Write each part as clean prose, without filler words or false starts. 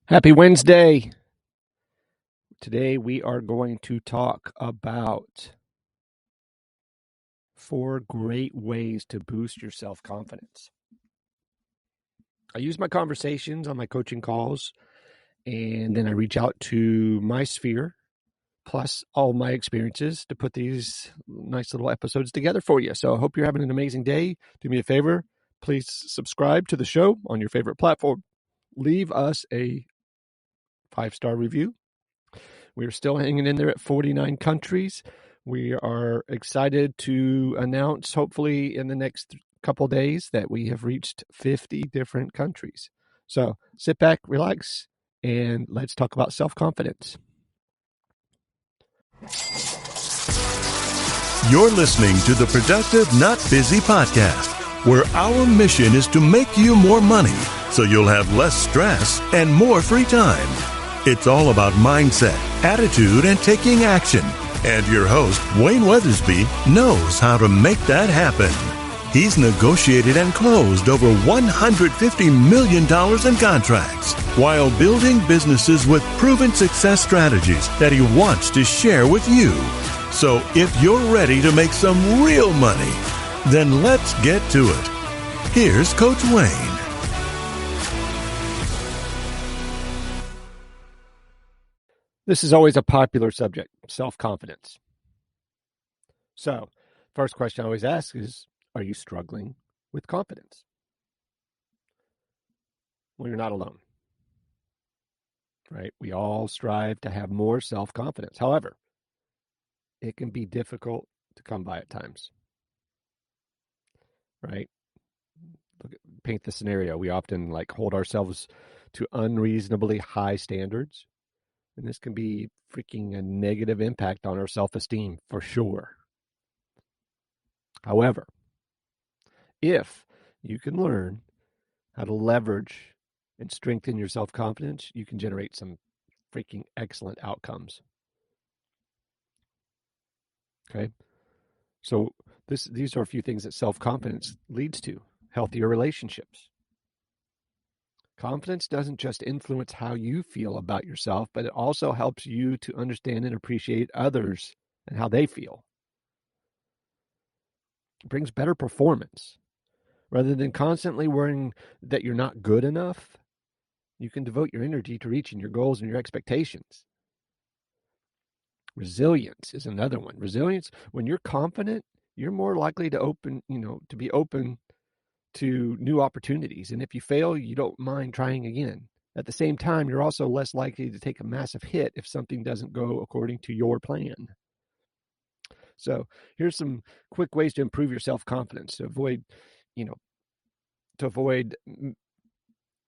Happy Wednesday. Today we are going to talk about 4 great ways to boost your self-confidence. I use my conversations on my coaching calls, and then I reach out to my sphere, plus all my experiences to put these nice little episodes together for you. So I hope you're having an amazing day. Do me a favor, please subscribe to the show on your favorite platform. Leave us a 5-star review. We're still hanging in there at 49 countries. We are excited to announce, hopefully in the next couple days, that we have reached 50 different countries. So sit back, relax, and let's talk about self-confidence. You're listening to the Productive Not Busy podcast, where our mission is to make you more money so you'll have less stress and more free time. It's all about mindset, attitude, and taking action. And your host, Wayne Weathersby, knows how to make that happen. He's negotiated and closed over $150 million in contracts while building businesses with proven success strategies that he wants to share with you. So if you're ready to make some real money, then let's get to it. Here's Coach Wayne. This is always a popular subject, self-confidence. So, first question I always ask is, are you struggling with confidence? Well, you're not alone, right? We all strive to have more self-confidence. However, it can be difficult to come by at times, right? Paint the scenario. We often hold ourselves to unreasonably high standards. And this can be freaking a negative impact on our self-esteem for sure. However, if you can learn how to leverage and strengthen your self-confidence, you can generate some freaking excellent outcomes. Okay? So these are a few things that self-confidence leads to. Healthier relationships. Confidence doesn't just influence how you feel about yourself, but it also helps you to understand and appreciate others and how they feel. It brings better performance. Rather than constantly worrying that you're not good enough, you can devote your energy to reaching your goals and your expectations. Resilience is another one. Resilience, when you're confident, you're more likely to be open to new opportunities. And if you fail, you don't mind trying again. At the same time, you're also less likely to take a massive hit if something doesn't go according to your plan. So here's some quick ways to improve your self-confidence, to avoid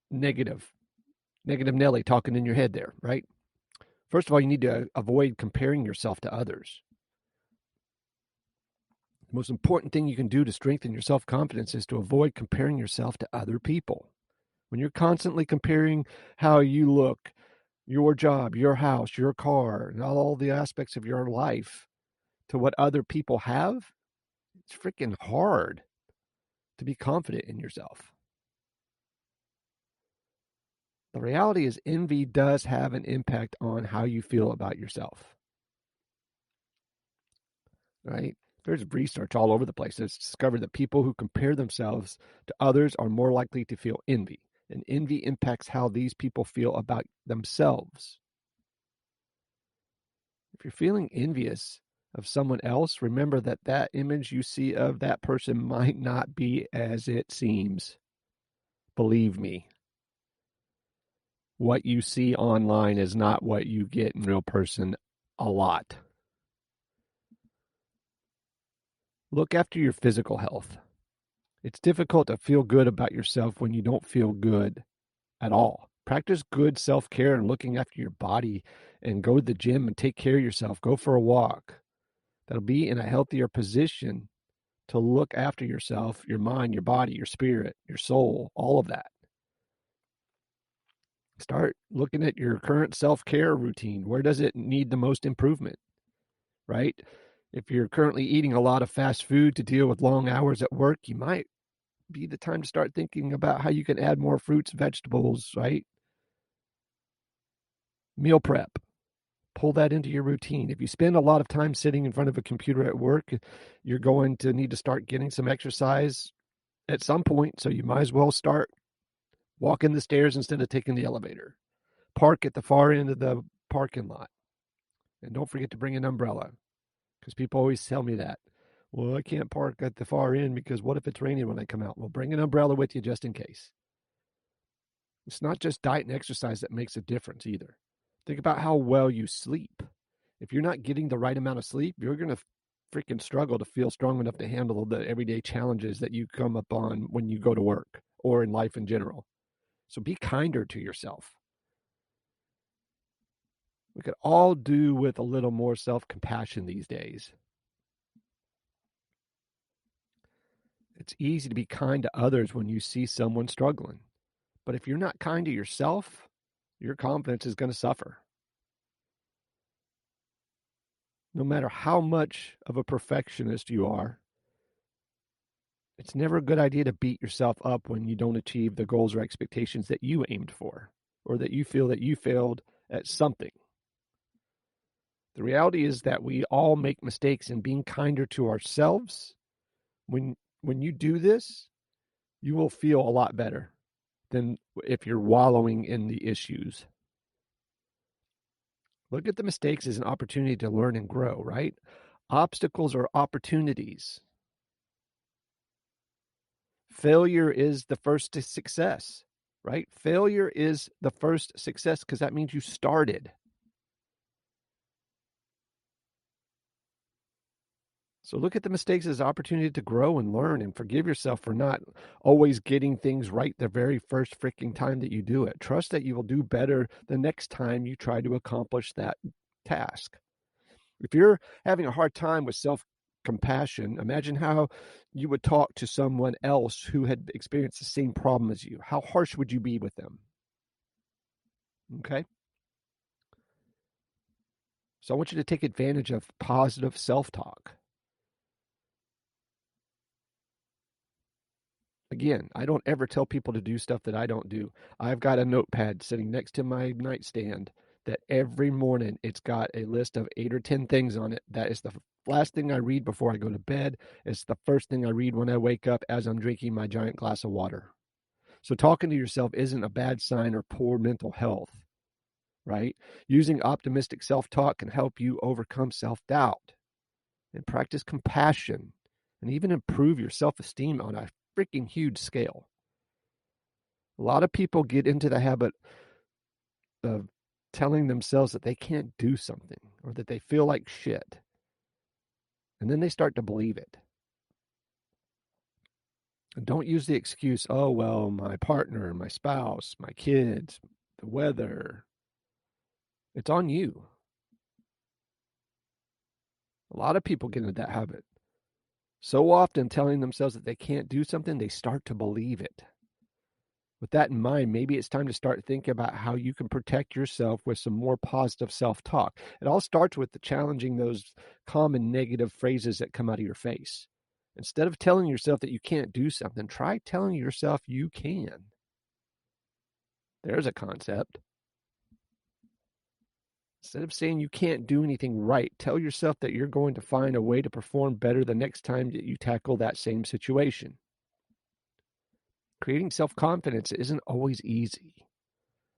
negative Nelly talking in your head there, right? First of all, you need to avoid comparing yourself to others. The most important thing you can do to strengthen your self-confidence is to avoid comparing yourself to other people. When you're constantly comparing how you look, your job, your house, your car, and all the aspects of your life to what other people have, it's freaking hard to be confident in yourself. The reality is envy does have an impact on how you feel about yourself. Right? There's research all over the place that's discovered that people who compare themselves to others are more likely to feel envy. And envy impacts how these people feel about themselves. If you're feeling envious of someone else, remember that image you see of that person might not be as it seems. Believe me. What you see online is not what you get in real person a lot. Look after your physical health. It's difficult to feel good about yourself when you don't feel good at all. Practice good self-care and looking after your body, and go to the gym and take care of yourself. Go for a walk. That'll be in a healthier position to look after yourself, your mind, your body, your spirit, your soul, all of that. Start looking at your current self-care routine. Where does it need the most improvement, right? If you're currently eating a lot of fast food to deal with long hours at work, you might be the time to start thinking about how you can add more fruits, vegetables, right? Meal prep. Pull that into your routine. If you spend a lot of time sitting in front of a computer at work, you're going to need to start getting some exercise at some point. So you might as well start walking the stairs instead of taking the elevator. Park at the far end of the parking lot. And don't forget to bring an umbrella, because people always tell me that. Well, I can't park at the far end because what if it's raining when I come out? Well, bring an umbrella with you just in case. It's not just diet and exercise that makes a difference either. Think about how well you sleep. If you're not getting the right amount of sleep, you're going to freaking struggle to feel strong enough to handle the everyday challenges that you come upon when you go to work or in life in general. So be kinder to yourself. We could all do with a little more self-compassion these days. It's easy to be kind to others when you see someone struggling. But if you're not kind to yourself, your confidence is going to suffer. No matter how much of a perfectionist you are, it's never a good idea to beat yourself up when you don't achieve the goals or expectations that you aimed for, or that you feel that you failed at something. The reality is that we all make mistakes, and being kinder to ourselves, when you do this, you will feel a lot better than if you're wallowing in the issues. Look at the mistakes as an opportunity to learn and grow, right? Obstacles are opportunities. Failure is the first to success, right? Failure is the first success because that means you started. So look at the mistakes as an opportunity to grow and learn, and forgive yourself for not always getting things right the very first freaking time that you do it. Trust that you will do better the next time you try to accomplish that task. If you're having a hard time with self-compassion, imagine how you would talk to someone else who had experienced the same problem as you. How harsh would you be with them? Okay? So I want you to take advantage of positive self-talk. Again, I don't ever tell people to do stuff that I don't do. I've got a notepad sitting next to my nightstand that every morning it's got a list of 8 or 10 things on it. That is the last thing I read before I go to bed. It's the first thing I read when I wake up as I'm drinking my giant glass of water. So talking to yourself isn't a bad sign or poor mental health, right? Using optimistic self-talk can help you overcome self-doubt and practice compassion and even improve your self-esteem on a freaking huge scale. A lot of people get into the habit of telling themselves that they can't do something or that they feel like shit. And then they start to believe it. And don't use the excuse, oh, well, my partner, my spouse, my kids, the weather. It's on you. A lot of people get into that habit. So often telling themselves that they can't do something, they start to believe it. With that in mind, maybe it's time to start thinking about how you can protect yourself with some more positive self-talk. It all starts with challenging those common negative phrases that come out of your face. Instead of telling yourself that you can't do something, try telling yourself you can. There's a concept. Instead of saying you can't do anything right, tell yourself that you're going to find a way to perform better the next time that you tackle that same situation. Creating self-confidence isn't always easy,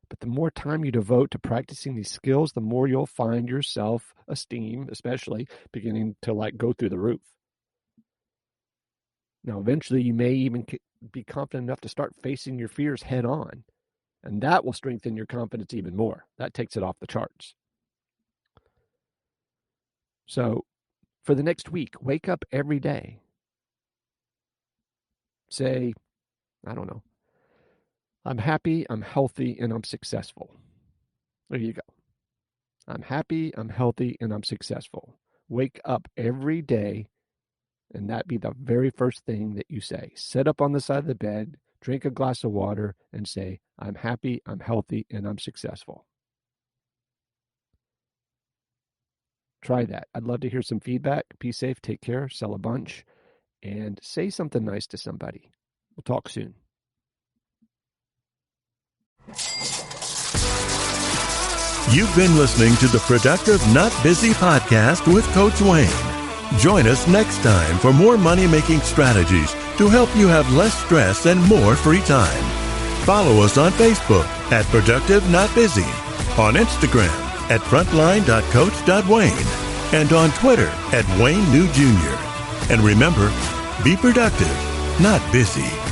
but the more time you devote to practicing these skills, the more you'll find your self-esteem, especially, beginning to go through the roof. Now, eventually, you may even be confident enough to start facing your fears head on, and that will strengthen your confidence even more. That takes it off the charts. So, for the next week, wake up every day. Say, I don't know, I'm happy, I'm healthy, and I'm successful. There you go. I'm happy, I'm healthy, and I'm successful. Wake up every day, and that be the very first thing that you say. Sit up on the side of the bed, drink a glass of water, and say, I'm happy, I'm healthy, and I'm successful. Try that. I'd love to hear some feedback. Be safe, take care, sell a bunch, and say something nice to somebody. We'll talk soon. You've been listening to the Productive Not Busy podcast with Coach Wayne. Join us next time for more money-making strategies to help you have less stress and more free time. Follow us on Facebook at Productive Not Busy, on Instagram at frontline.coach.wayne, and on Twitter at Wayne New Jr. And remember, be productive, not busy.